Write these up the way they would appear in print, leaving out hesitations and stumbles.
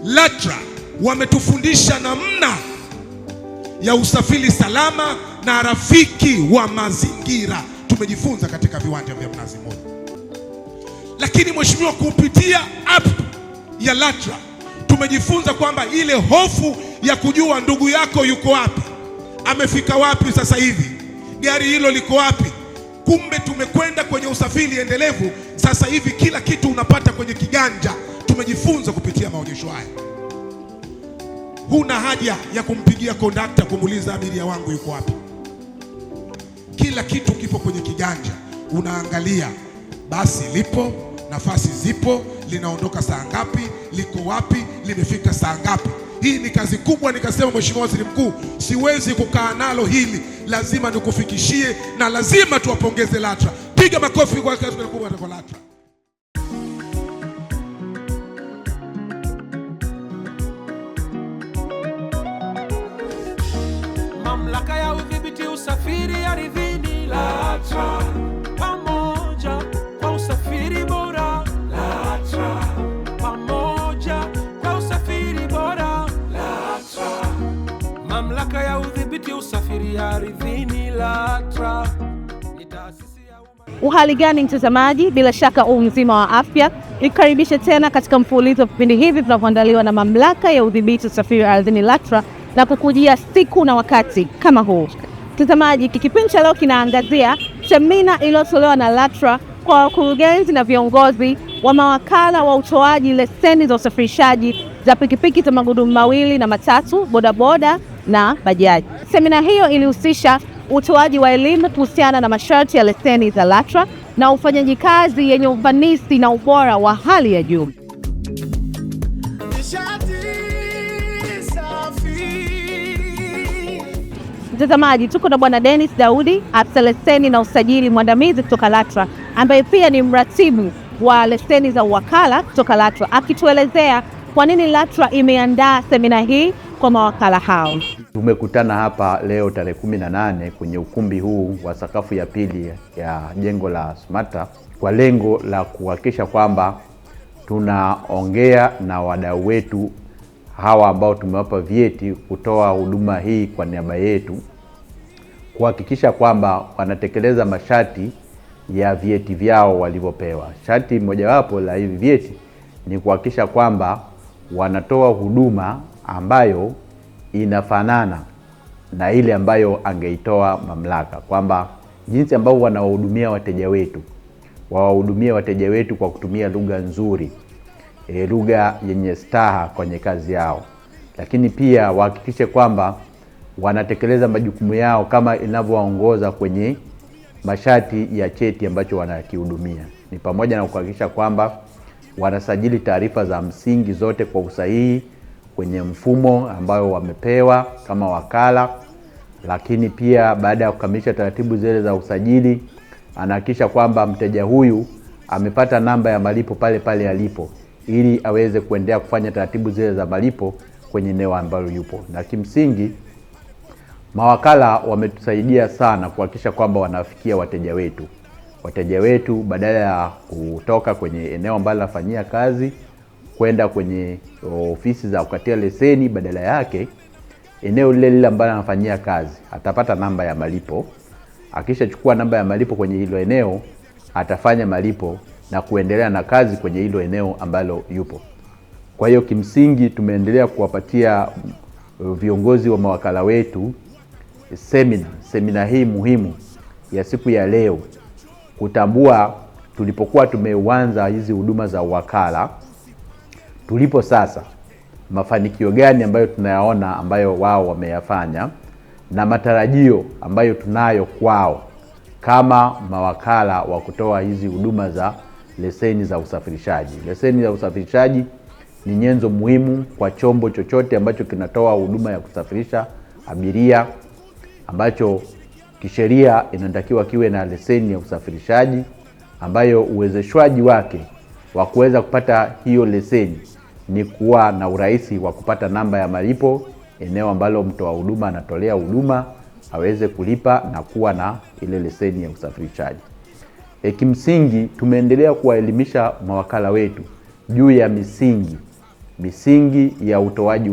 LATRA wametufundisha namna ya usafiri salama na rafiki wa mazingira. Tumejifunza katika viwanja vya Mnazi Mmoja. Lakini mheshimiwa, kupitia app ya LATRA tumejifunza kwamba ile hofu ya kujua ndugu yako yuko wapi, amefika wapi sasa hivi, gari hilo liko wapi. Kumbe tumekwenda kwenye usafiri endelevu. Sasa hivi kila kitu unapata kwenye kiganja. Tumejifunza kupitia maonyesho haya. Huna haja ya kumpigia kondakta kumuuliza abiria wangu yuko wapi. Kila kitu kipo kwenye kiganja. Unaangalia basi lipo, nafasi zipo, linaondoka saa ngapi, liko wapi, limefika saa ngapi. Hii ni kazi kubwa. Nikasema Mheshimiwa Waziri Mkuu, siwezi kukaa nalo hili, lazima nikufikishie na lazima tuwapongeze LATRA. Piga makofi kwa kazi kubwa kwa LATRA. Mamlaka ya udhibiti usafiri ardhini LATRA, pamoja kwa usafiri bora LATRA, pamoja kwa usafiri bora LATRA. Mamlaka ya udhibiti usafiri ardhini LATRA ni taasisi ya umma. Uhali gani mtazamaji, bila shaka mzima wa afya. Nikaribishe tena katika mfululizo wa vipindi hivi vinavyoandaliwa na Mamlaka ya udhibiti usafiri ardhini LATRA na kukujia siku na wakati kama huu. Mtazamaji, kipindi cha leo kinaangazia semina iliyotolewa na LATRA kwa wakurugenzi na viongozi wa mawakala wa utoaji leseni za usafirishaji za pikipiki za magurudumu mawili na matatu, bodaboda na bajaji. Semina hiyo ilihusisha utoaji wa elimu kuhusiana na masharti ya leseni za LATRA na ufanyaji kazi yenye ufanisi na ubora wa hali ya juu. Mtazamaji, tuko na Bwana Dennis Daudi, afisa leseni na usajili mwandamizi kutoka LATRA, ambaye pia ni mratibu wa leseni za uwakala kutoka LATRA, akituelezea kwa nini LATRA imeandaa semina hii kwa mawakala hao. Tumekutana hapa leo tarehe 18 kwenye ukumbi huu wa sakafu ya pili ya jengo la SMARTA kwa lengo la kuhakikisha kwamba tunaongea na wadau wetu hawa ambao tumewapa vyeti kutoa huduma hii kwa niaba yetu, kuhakikisha kwamba wanatekeleza masharti ya vyeti vyao walivyopewa. Sharti mojawapo la hivi vyeti ni kuhakikisha kwamba wanatoa huduma ambayo inafanana na ile ambayo angeitoa mamlaka, kwamba jinsi ambao wanawahudumia wateja wetu, wawahudumia wateja wetu kwa kutumia lugha nzuri, lugha yenye staha kwenye kazi yao, lakini pia wahakikishe kwamba wanatekeleza majukumu yao kama inavyoongoza kwenye masharti ya cheti ambacho wanakihudumia. Ni pamoja na kuhakikisha kwamba wanasajili taarifa za msingi zote kwa usahihi kwenye mfumo ambao wamepewa kama wakala, lakini pia baada ya kukamilisha taratibu zile za usajili, anahakikisha kwamba mteja huyu amepata namba ya malipo pale pale alipo, ili aweze kuendelea kufanya taratibu zile za malipo kwenye eneo ambalo yupo. Na kimsingi mawakala wametusaidia sana kuhakikisha kwamba wanafikia wateja wetu. Wateja wetu badala ya kutoka kwenye eneo ambalo anafanyia kazi kwenda kwenye ofisi za kukatia leseni, badala yake eneo lile lile ambalo anafanyia kazi atapata namba ya malipo. Akishachukua namba ya malipo kwenye hilo eneo, atafanya malipo na kuendelea na kazi kwenye hilo eneo ambalo yupo. Kwa hiyo kimsingi tumeendelea kuwapatia viongozi wa mawakala wetu semina hii muhimu ya siku ya leo, kutambua tulipokuwa tumeuanza hizi huduma za uwakala, tulipo sasa, mafanikio gani ambayo tunayaona ambayo wao wameyafanya, na matarajio ambayo tunayo kwao kama mawakala wa kutoa hizi huduma za leseni za usafirishaji. Leseni za usafirishaji ni nyenzo muhimu kwa chombo chochote ambacho kinatoa huduma ya kusafirisha abiria, ambacho kisheria inatakiwa kiwe na leseni ya usafirishaji, ambayo uwezeshwaji wake wa kuweza kupata hiyo leseni ni kuwa na urahisi wa kupata namba ya malipo eneo ambalo mtoa huduma anatolea huduma, aweze kulipa na kuwa na ile leseni ya usafirishaji. Kimsingi tumeendelea kuwaelimisha mawakala wetu juu ya misingi misingi ya utoaji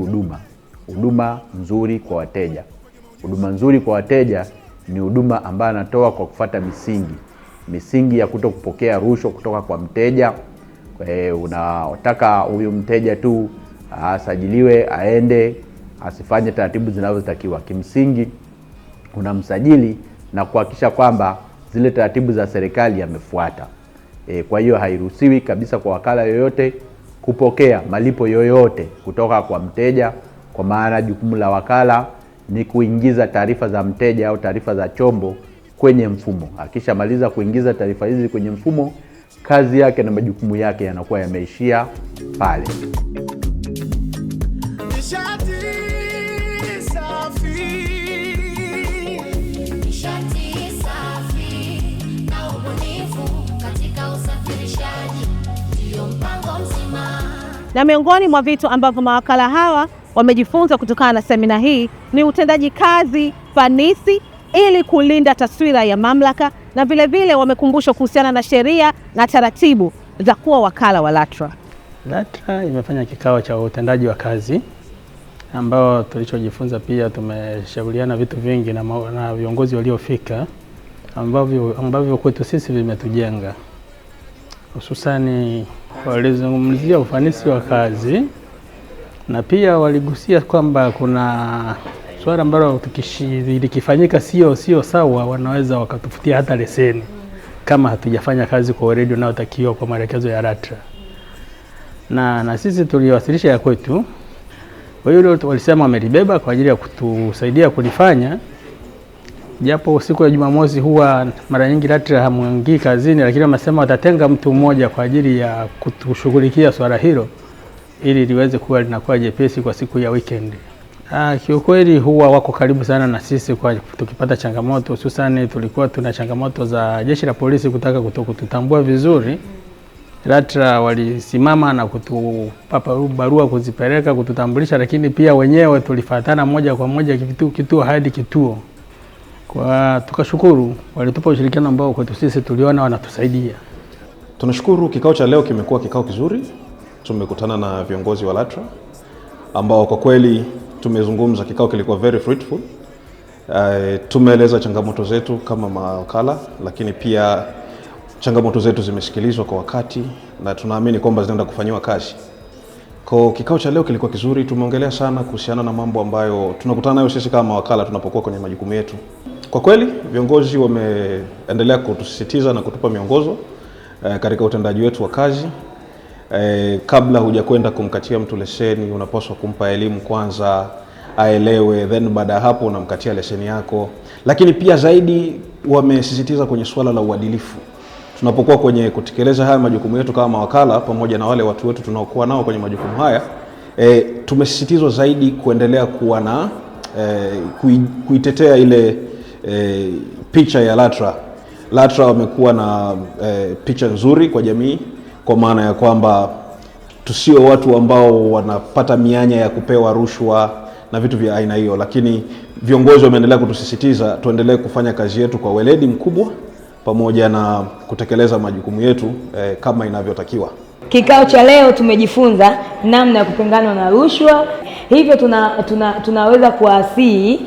huduma nzuri kwa wateja. Huduma nzuri kwa wateja ni huduma ambayo anatoa kwa kufuata misingi ya kutokupokea rushwa kutoka kwa mteja. Unataka huyu mteja tu asajiliwe, aende, asifanye taratibu zinazotakiwa. Kimsingi unamsajili na kuhakikisha kwamba zile taratibu za serikali yamefuata. Kwa hiyo hairuhusiwi kabisa kwa wakala yoyote kupokea malipo yoyote kutoka kwa mteja, kwa maana jukumu la wakala ni kuingiza taarifa za mteja au taarifa za chombo kwenye mfumo. Akishamaliza kuingiza taarifa hizi kwenye mfumo, kazi yake na majukumu yake yanakuwa yameishia pale. Na miongoni mwa vitu ambavyo mawakala hawa wamejifunza kutokana na semina hii ni utendaji kazi fanisi ili kulinda taswira ya mamlaka, na vile wamekumbushwa kuhusiana na sheria na taratibu za kuwa wakala wa LATRA. LATRA imefanya kikao cha utendaji wa kazi ambao tulichojifunza, pia tumeshauriana vitu vingi na viongozi waliofika ambavyo kwetu sisi vimetujenga. Hususani walizungumzia ufanisi wa kazi, na pia waligusia kwamba kuna swala ambalo likifanyika sio sawa, wanaweza wakatufutia hata leseni kama hatujafanya kazi kwa weledi unaotakiwa kwa maelekezo ya LATRA. Na sisi tuliwasilisha ya kwetu. Kwa hiyo walisema wamelibeba kwa ajili ya kutusaidia kulifanya. Japo siku ya Jumamosi huwa mara nyingi LATRA hamuingii kazini, lakini wamesema watatenga mtu mmoja kwa ajili ya kutushughulikia swala hilo ili liweze kuwa linakuwa jepesi kwa siku ya weekend. Kiukweli huwa wako karibu sana na sisi kwa tukipata changamoto, hususani tulikuwa tuna changamoto za jeshi la polisi kutaka kututambua vizuri. LATRA walisimama na kutupapa barua kuzipeleka kututambulisha, lakini pia wenyewe tulifuatana moja kwa moja kituo hadi kituo. Kwa tukashukuru, walitupa ushirikiano ambao kwetu sisi tuliona wanatusaidia. Tunashukuru kikao cha leo kimekuwa kikao kizuri. Tumekutana na viongozi wa LATRA ambao kwa kweli tumezungumza, kikao kilikuwa very fruitful. Tumeeleza changamoto zetu kama mawakala, lakini pia changamoto zetu zimesikilizwa kwa wakati na tunaamini kwamba zinaenda kufanywa kazi. Kwa kikao cha leo kilikuwa kizuri, tumeongelea sana kuhusiana na mambo ambayo tunakutana nayo sisi kama mawakala tunapokuwa kwenye majukumu yetu. Kwa kweli viongozi wameendelea kutusisitiza na kutupa miongozo katika utendaji wetu wa kazi. Kabla hujakwenda kumkatia mtu leseni, unapaswa kumpa elimu kwanza aelewe, then baada ya hapo unamkatia leseni yako. Lakini pia zaidi wamesisitiza kwenye swala la uadilifu. Tunapokuwa kwenye kutekeleza haya majukumu yetu kama mawakala pamoja na wale watu wetu tunaokuwa nao kwenye majukumu haya, tumesisitizwa zaidi kuendelea kuwa na kuitetea ile picha ya LATRA. LATRA wamekuwa na picha nzuri kwa jamii, kwa maana ya kwamba tusio watu ambao wanapata mianya ya kupewa rushwa na vitu vya aina hiyo, lakini viongozi wameendelea kutusisitiza tuendelee kufanya kazi yetu kwa weledi mkubwa pamoja na kutekeleza majukumu yetu kama inavyotakiwa. Kikao cha leo tumejifunza namna ya kupambana na rushwa. Hivyo tunaweza kuwasihi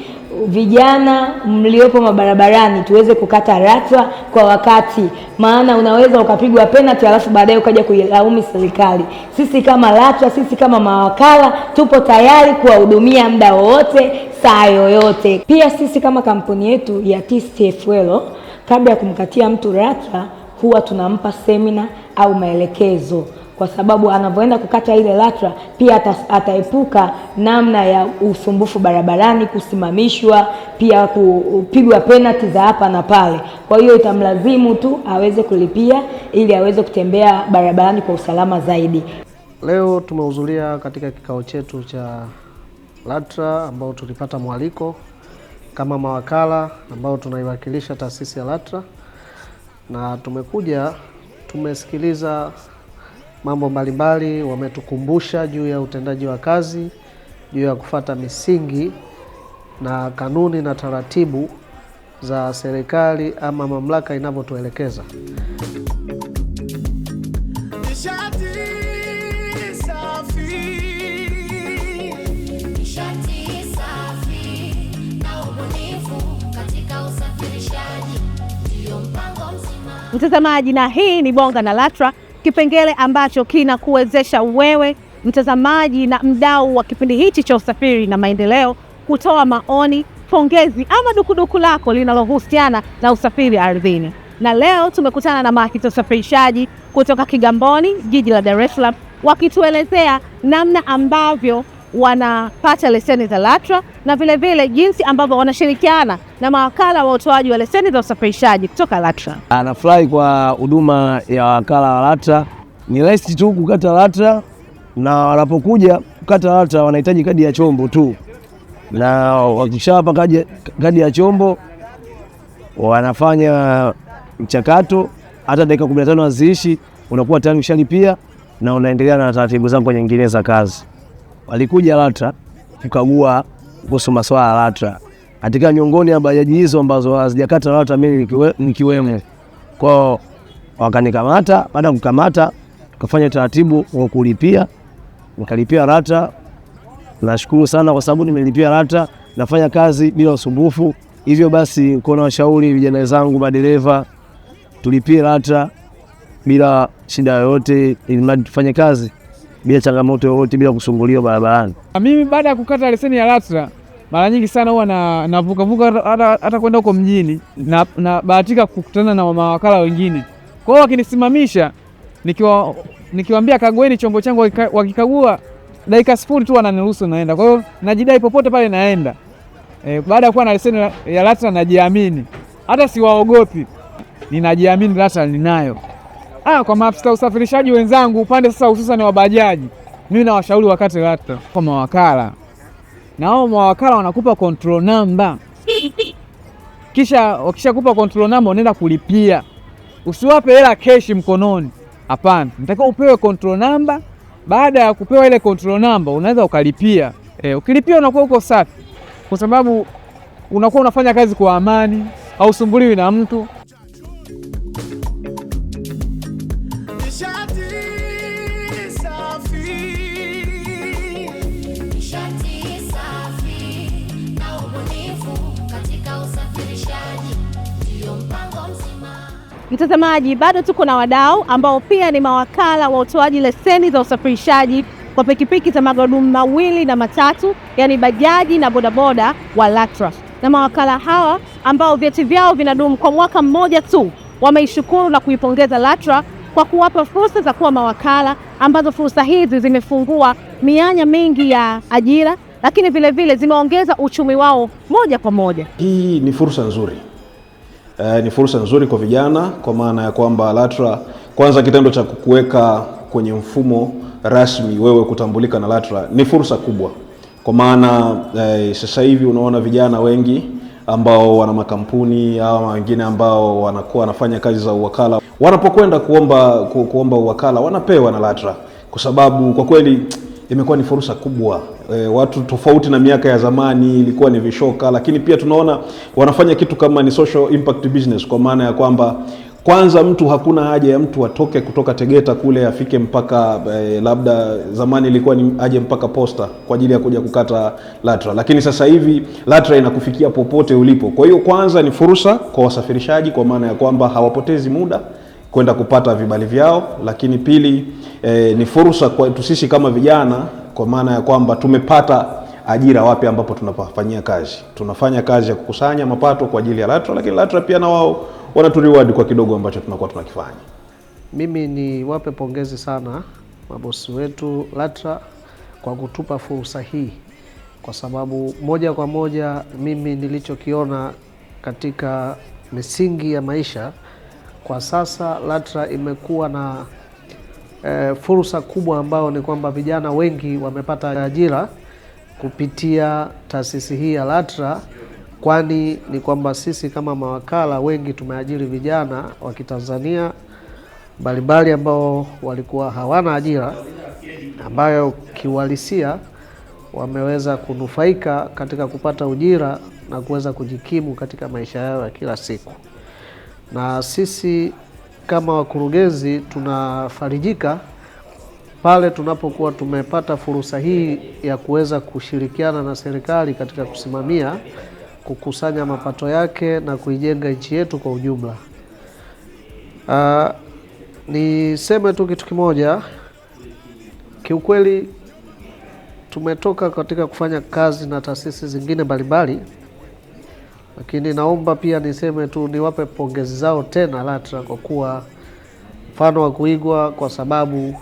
vijana mliopo mabarabarani tuweze kukata LATRA kwa wakati, maana unaweza ukapigwa penalty alafu baadaye ukaja kuilaumu serikali. Sisi kama LATRA, sisi kama mawakala tupo tayari kuwahudumia muda wowote, saa yoyote. Pia sisi kama kampuni yetu ya TCFL, kabla ya kumkatia mtu LATRA huwa tunampa semina au maelekezo, kwa sababu anavyoenda kukata ile LATRA pia ataepuka namna ya usumbufu barabarani, kusimamishwa, pia kupigwa penalty za hapa na pale. Kwa hiyo itamlazimu tu aweze kulipia ili aweze kutembea barabarani kwa usalama zaidi. Leo tumehudhuria katika kikao chetu cha LATRA ambao tulipata mwaliko kama mawakala ambao tunaiwakilisha taasisi ya LATRA, na tumesikiliza mambo mbalimbali. Wametukumbusha juu ya utendaji wa kazi, juu ya kufuata misingi na kanuni na taratibu za serikali ama mamlaka inavyotuelekeza. Nishati safi. Mtazamaji, na hii ni Bonga na LATRA, kipengele ambacho kinakuwezesha wewe mtazamaji na mdau wa kipindi hichi cha usafiri na maendeleo kutoa maoni, pongezi ama dukuduku lako linalohusiana na usafiri ardhini. Na leo tumekutana na maafisa usafirishaji kutoka Kigamboni, jiji la Dar es Salaam, wakituelezea namna ambavyo wanapata leseni za LATRA na vile jinsi ambavyo wanashirikiana na mawakala wa utoaji wa leseni za usafirishaji kutoka LATRA. Anafurahi kwa huduma ya wakala wa LATRA. Ni rahisi tu kukata LATRA, na wanapokuja kukata LATRA wanahitaji kadi ya chombo tu, na wakishawapa kadi ya chombo wanafanya mchakato, hata dakika 15 haziishi unakuwa tayari ushalipia na unaendelea na taratibu zako nyingine za kazi. Walikuja LATRA kukagua kuhusu masuala ya LATRA. Katika miongoni ya bajaji hizo ambazo hazijakata LATRA mimi nikiwemo. Kwa wakanikamata, baada ya kukamata tukafanya taratibu wa kulipia, nikalipia LATRA. Nashukuru sana kwa sababu nimelipia LATRA, nafanya kazi bila usumbufu. Hivyo basi kuna washauri vijana wenzangu madereva tulipie LATRA bila shida yoyote, ili mradi tufanye kazi bila changamoto yoyote, bila kusumbuliwa barabarani. Mimi baada ya kukata leseni ya LATRA mara nyingi sana huwa navuka hata kwenda huko mjini, na bahatika kukutana na mawakala wengine. Kwa hiyo wakinisimamisha nikiwaambia kagueni chombo changu, wakikagua dakika 0 tu wananiruhusu naenda. Kwa hiyo najidai popote pale naenda. Baada ya kuwa na leseni ya LATRA najiamini. Hata siwaogopi. Ninajiamini LATRA ninayo. Kwa maafisa usafirishaji wenzangu upande sasa hususan wa bajaji, mimi na washauri wakate LATRA kwa mawakala. Na hao mawakala wanakupa control number. Kisha wakishakupa control number unaenda kulipia. Usiwape hela cash mkononi. Hapana, nataka upewe control number. Baada ya kupewa ile control number unaweza ukalipia. Ukilipia unakuwa uko safi, kwa sababu unakuwa unafanya kazi kwa amani, hausumbuliwi na mtu. Mtazamaji, bado tuko na wadau ambao pia ni mawakala wa utoaji leseni za usafirishaji kwa pikipiki za magurudumu mawili na matatu, yani bajaji na bodaboda wa LATRA. Na mawakala hawa ambao vyeti vyao vinadumu kwa mwaka mmoja tu, wameishukuru na kuipongeza LATRA kwa kuwapa fursa za kuwa mawakala, ambazo fursa hizi zimefungua mianya mingi ya ajira, lakini vile zimeongeza uchumi wao moja kwa moja. Hii ni fursa nzuri. Ni fursa nzuri kwa vijana, kwa maana ya kwamba LATRA, kwanza kitendo cha kukuweka kwenye mfumo rasmi wewe kutambulika na LATRA ni fursa kubwa, kwa maana sasa hivi unaona vijana wengi ambao wana makampuni au wengine ambao wanakuwa wanafanya kazi za uwakala, wanapokwenda kuomba uwakala wanapewa na LATRA, kwa sababu kwa kweli imekuwa ni fursa kubwa. Watu tofauti na miaka ya zamani ilikuwa ni vishoka, lakini pia tunaona wanafanya kitu kama ni social impact business, kwa maana ya kwamba kwanza mtu hakuna haja ya mtu atoke kutoka Tegeta kule afike mpaka labda zamani ilikuwa ni aje mpaka posta kwa ajili ya kuja kukata LATRA, lakini sasa hivi LATRA inakufikia popote ulipo. Kwa hiyo kwanza ni fursa kwa wasafirishaji, kwa maana ya kwamba hawapotezi muda kwenda kupata vibali vyao, lakini pili ni fursa kwa sisi kama vijana, kwa maana ya kwamba tumepata ajira wapi ambapo tunafanyia kazi. Tunafanya kazi ya kukusanya mapato kwa ajili ya LATRA, lakini LATRA pia na wao wanaturiwadi kwa kidogo ambacho tunakuwa tunakifanya. Mimi ni wape pongezi sana mabosi wetu LATRA kwa kutupa fursa hii, kwa sababu moja kwa moja mimi nilichokiona katika misingi ya maisha kwa sasa, LATRA imekuwa na fursa kubwa ambao ni kwamba vijana wengi wamepata ajira kupitia taasisi hii ya LATRA, kwani ni kwamba sisi kama mawakala wengi tumeajiri vijana wa Kitanzania mbalimbali ambao walikuwa hawana ajira, ambayo kiuhalisia wameweza kunufaika katika kupata ujira na kuweza kujikimu katika maisha yao ya kila siku. Na sisi kama wakurugenzi tunafarijika pale tunapokuwa tumepata fursa hii ya kuweza kushirikiana na serikali katika kusimamia, kukusanya mapato yake na kuijenga nchi yetu kwa ujumla. Niseme tu kitu kimoja, kiukweli tumetoka katika kufanya kazi na taasisi zingine mbalimbali, lakini naomba pia niseme tu niwape pongezi zao tena LATRA kwa kuwa mfano wa kuigwa, kwa sababu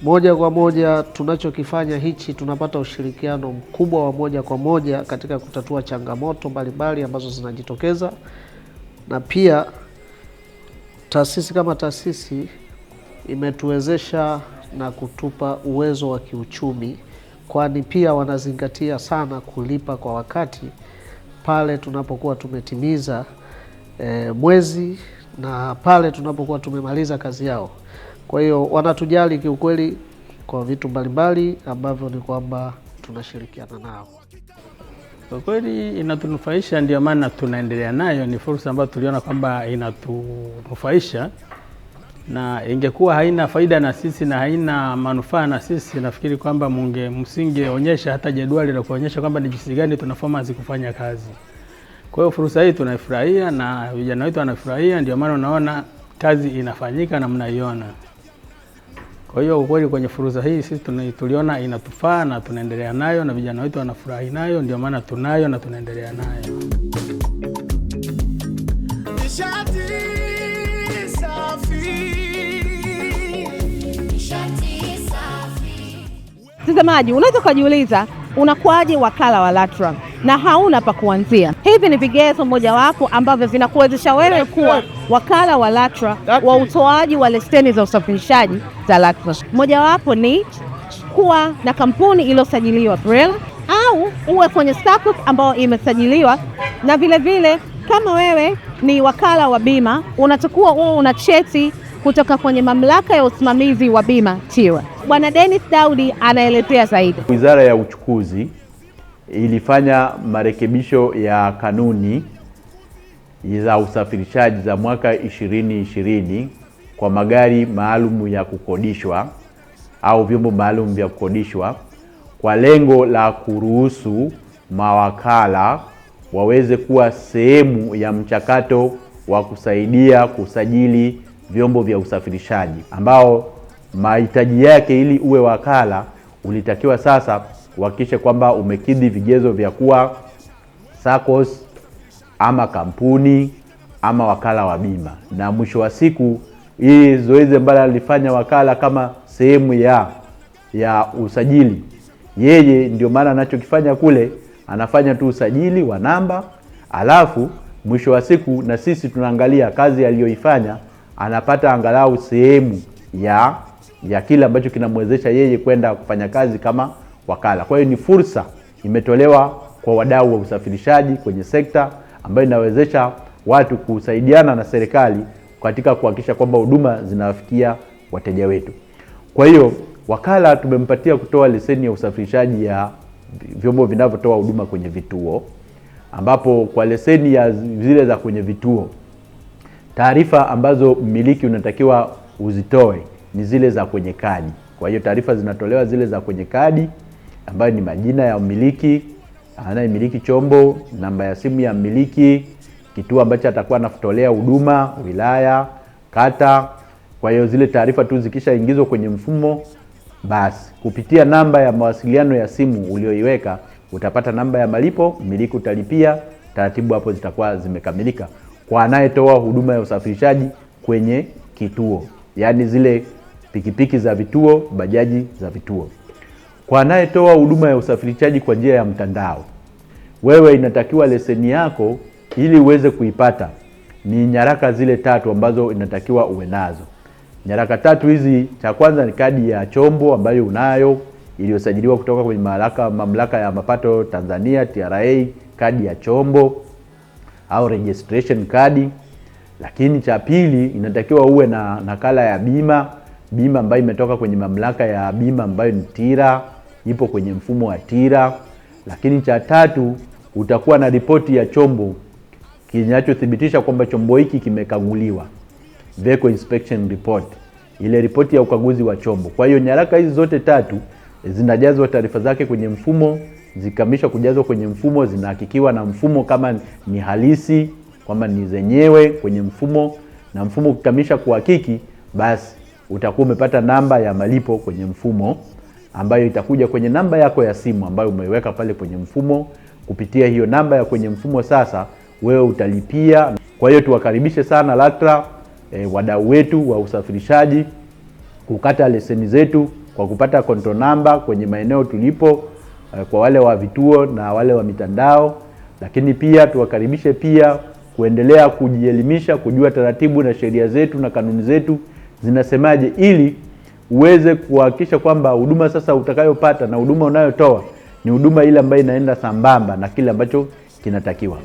moja kwa moja tunachokifanya hichi tunapata ushirikiano mkubwa wa moja kwa moja katika kutatua changamoto mbalimbali ambazo zinajitokeza, na pia taasisi kama taasisi imetuwezesha na kutupa uwezo wa kiuchumi, kwani pia wanazingatia sana kulipa kwa wakati pale tunapokuwa tumetimiza mwezi na pale tunapokuwa tumemaliza kazi yao. Kwa hiyo wanatujali kiukweli kwa vitu mbalimbali ambavyo ni kwamba tunashirikiana nao. Kwa kweli inatunufaisha, ndio maana tunaendelea nayo. Ni fursa ambayo tuliona kwamba inatunufaisha, na ingekuwa haina faida na sisi na haina manufaa na sisi, nafikiri kwamba msingeonyesha hata jedwali la kuonyesha kwamba ni jinsi gani tunafanya kufanya kazi. Kwa hiyo fursa hii tunaifurahia na vijana wetu wanafurahia, ndio maana unaona kazi inafanyika na mnaiona. Kwa hiyo kweli kwenye fursa hii sisi tuliona inatufaa na tunaendelea nayo, na vijana wetu wanafurahi nayo, ndio maana tunayo na tunaendelea nayo. Mtazamaji, unaweza kujiuliza unakuaje wakala wa LATRA na hauna pa kuanzia? Hivi ni vigezo mojawapo ambavyo vinakuwezesha wewe kuwa wakala wa LATRA wa utoaji wa leseni za usafirishaji za LATRA. Mojawapo ni kuwa na kampuni iliyosajiliwa BRELA au uwe kwenye SACCOS ambayo imesajiliwa, na vile vile kama wewe ni wakala wa bima unatakiwa uwe una cheti kutoka kwenye mamlaka ya usimamizi wa bima TIRA. Bwana Dennis Daudi anaelezea zaidi. Wizara ya Uchukuzi ilifanya marekebisho ya kanuni za usafirishaji za mwaka 2020 kwa magari maalum ya kukodishwa au vyombo maalum vya kukodishwa kwa lengo la kuruhusu mawakala waweze kuwa sehemu ya mchakato wa kusaidia kusajili vyombo vya usafirishaji, ambao mahitaji yake ili uwe wakala ulitakiwa sasa kuhakikisha kwamba umekidhi vigezo vya kuwa SACCOS ama kampuni ama wakala wa bima. Na mwisho wa siku hii zoezi ambalo alifanya wakala kama sehemu ya usajili, yeye ndio maana anachokifanya kule anafanya tu usajili wa namba, alafu mwisho wa siku na sisi tunaangalia kazi aliyoifanya, anapata angalau sehemu ya kile ambacho kinamwezesha yeye kwenda kufanya kazi kama wakala. Kwa hiyo ni fursa imetolewa kwa wadau wa usafirishaji kwenye sekta ambayo inawezesha watu kusaidiana na serikali katika kuhakikisha kwamba huduma zinawafikia wateja wetu. Kwa hiyo wakala tumempatia kutoa leseni ya usafirishaji ya vyombo vinavyotoa huduma kwenye vituo, ambapo kwa leseni ya zile za kwenye vituo, taarifa ambazo mmiliki unatakiwa uzitoe ni zile za kwenye kadi. Kwa hiyo taarifa zinatolewa zile za kwenye kadi, ambayo ni majina ya mmiliki, anayemiliki chombo, namba ya simu ya mmiliki, kituo ambacho atakuwa anatolea huduma, wilaya, kata. Kwa hiyo zile taarifa tu zikishaingizwa kwenye mfumo, basi kupitia namba ya mawasiliano ya simu ulioiweka utapata namba ya malipo, mmiliki utalipia, taratibu hapo zitakuwa zimekamilika kwa anayetoa huduma ya usafirishaji kwenye kituo, yaani zile pikipiki za vituo, bajaji za vituo. Kwa anayetoa huduma ya usafirishaji kwa njia ya mtandao, wewe inatakiwa leseni yako ili uweze kuipata ni nyaraka zile 3 ambazo inatakiwa uwe nazo. Nyaraka 3 hizi, cha kwanza ni kadi ya chombo ambayo unayo iliyosajiliwa kutoka kwenye mamlaka ya mapato Tanzania TRA, kadi ya chombo au registration card. Lakini cha pili inatakiwa uwe na nakala ya bima ambayo imetoka kwenye mamlaka ya bima ambayo ni TIRA, ipo kwenye mfumo wa TIRA. Lakini cha tatu utakuwa na ripoti ya chombo kinachothibitisha kwamba chombo hiki kimekaguliwa, vehicle inspection report, ile ripoti ya ukaguzi wa chombo. Kwa hiyo nyaraka hizi zote 3 zinajazwa taarifa zake kwenye mfumo, zikamishwa kujazwa kwenye mfumo, zinahakikiwa na mfumo kama ni halisi kwamba ni zenyewe kwenye mfumo, na mfumo ukikamilisha kuhakiki, basi utakuwa umepata namba ya malipo kwenye mfumo ambayo itakuja kwenye namba yako ya simu ambayo umeiweka pale kwenye mfumo. Kupitia hiyo namba ya kwenye mfumo sasa wewe utalipia. Kwa hiyo tuwakaribishe sana LATRA, wadau wetu wa usafirishaji, kukata leseni zetu kwa kupata control number kwenye maeneo tulipo, kwa wale wa vituo na wale wa mitandao. Lakini pia tuwakaribishe pia kuendelea kujielimisha, kujua taratibu na sheria zetu na kanuni zetu zinasemaje, ili uweze kuhakikisha kwamba huduma sasa utakayopata na huduma unayotoa ni huduma ile ambayo inaenda sambamba na kile ambacho kinatakiwa.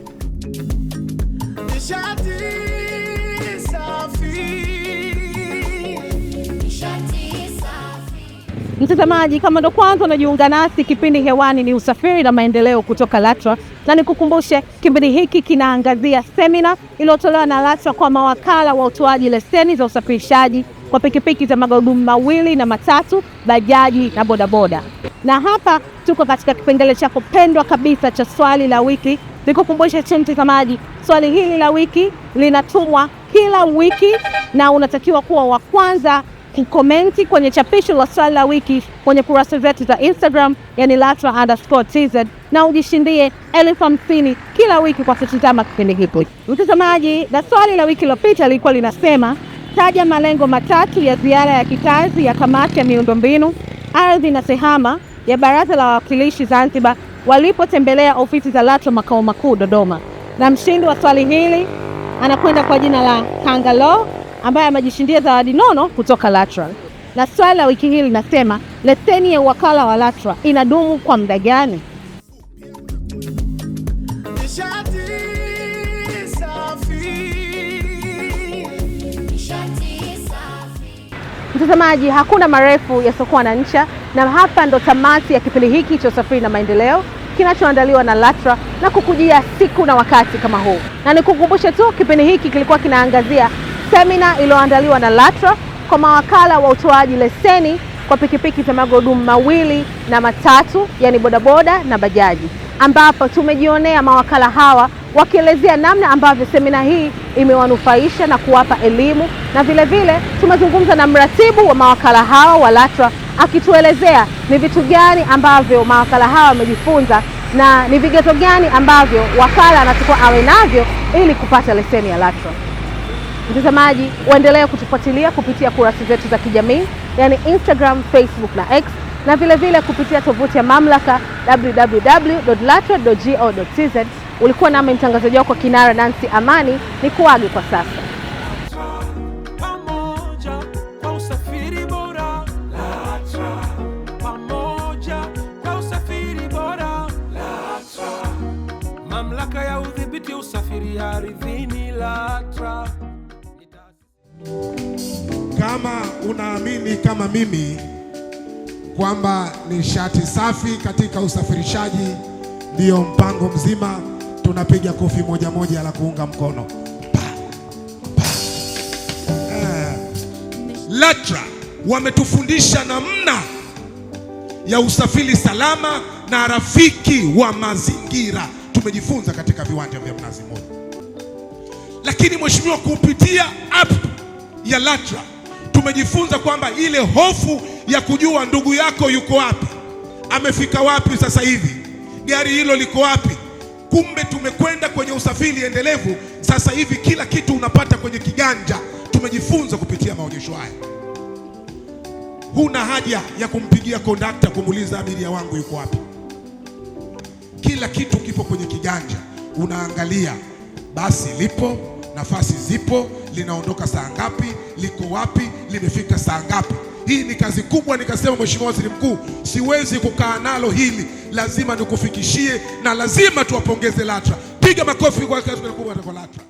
Mtazamaji, kama ndo kwanza unajiunga nasi, kipindi hewani ni usafiri na maendeleo kutoka LATRA, na nikukumbushe kipindi hiki kinaangazia semina iliyotolewa na LATRA kwa mawakala wa utoaji leseni za usafirishaji kwa pikipiki za magurudumu mawili na matatu, bajaji na bodaboda. Na hapa tuko katika kipengele chako pendwa kabisa cha swali la wiki. Nikukumbushe mtazamaji, swali hili la wiki linatumwa kila wiki na unatakiwa kuwa wa kwanza kukomenti kwenye chapisho la swali la wiki kwenye kurasa zetu za Instagram, yani LATRA_TZ, na ujishindie 50,000 kila wiki kwa kutazama kipindi hiki. Mtazamaji, na swali la wiki lililopita lilikuwa linasema, taja malengo matatu ya ziara ya kikazi ya kamati ya miundombinu, ardhi na tehama ya Baraza la Wawakilishi Zanzibar walipotembelea ofisi za LATRA makao makuu Dodoma. Na mshindi wa swali hili anakwenda kwa jina la Kangalo, ambaye amejishindia zawadi nono kutoka LATRA. Na swali la wiki hili linasema, leseni ya wakala wa LATRA inadumu kwa muda gani? Mtazamaji, hakuna marefu yasiokuwa na ncha, na hapa ndo tamati ya kipindi hiki cha usafiri na maendeleo kinachoandaliwa na LATRA na kukujia siku na wakati kama huu. Na nikukumbushe tu, kipindi hiki kilikuwa kinaangazia semina iliyoandaliwa na LATRA kwa mawakala wa utoaji leseni kwa pikipiki za magurudumu mawili na matatu, yani bodaboda na bajaji, ambapo tumejionea mawakala hawa wakielezea namna ambavyo semina hii imewanufaisha na kuwapa elimu, na vile vile tumezungumza na mratibu wa mawakala hawa wa LATRA akituelezea ni vitu gani ambavyo mawakala hawa wamejifunza na ni vigezo gani ambavyo wakala anatakiwa awe navyo ili kupata leseni ya LATRA. Mtazamaji, uendelee kutufuatilia kupitia kurasa zetu za kijamii, yani Instagram, Facebook na X, na vile vile kupitia tovuti ya mamlaka www.latra.go.tz. Ulikuwa nami mtangazaji wako Kinara Nancy Amani, ni kuage kwa sasa. Pamoja kwa usafiri bora LATRA, pamoja kwa usafiri bora LATRA, mamlaka ya udhibiti usafiri ardhini LATRA. Kama unaamini kama mimi kwamba nishati safi katika usafirishaji ndio mpango mzima, tunapiga kofi moja moja la kuunga mkono. LATRA wametufundisha namna ya usafiri salama na rafiki wa mazingira. Tumejifunza katika viwanja vya Mnazi Mmoja. Lakini mheshimiwa, kupitia app ya LATRA tumejifunza kwamba ile hofu ya kujua ndugu yako yuko wapi, amefika wapi sasa hivi, gari hilo liko wapi. Kumbe tumekwenda kwenye usafiri endelevu. Sasa hivi kila kitu unapata kwenye kiganja. Tumejifunza kupitia maonyesho haya. Huna haja ya kumpigia kondakta kumuuliza abiria wangu yuko wapi. Kila kitu kipo kwenye kiganja. Unaangalia basi lipo, nafasi zipo, linaondoka saa ngapi, liko wapi, limefika saa ngapi. Hii ni kazi kubwa. Nikasema, Mheshimiwa Waziri Mkuu, siwezi kukaa nalo hili, lazima nikufikishie, na lazima tuwapongeze LATRA. Piga makofi kwa kazi kubwa kwa LATRA.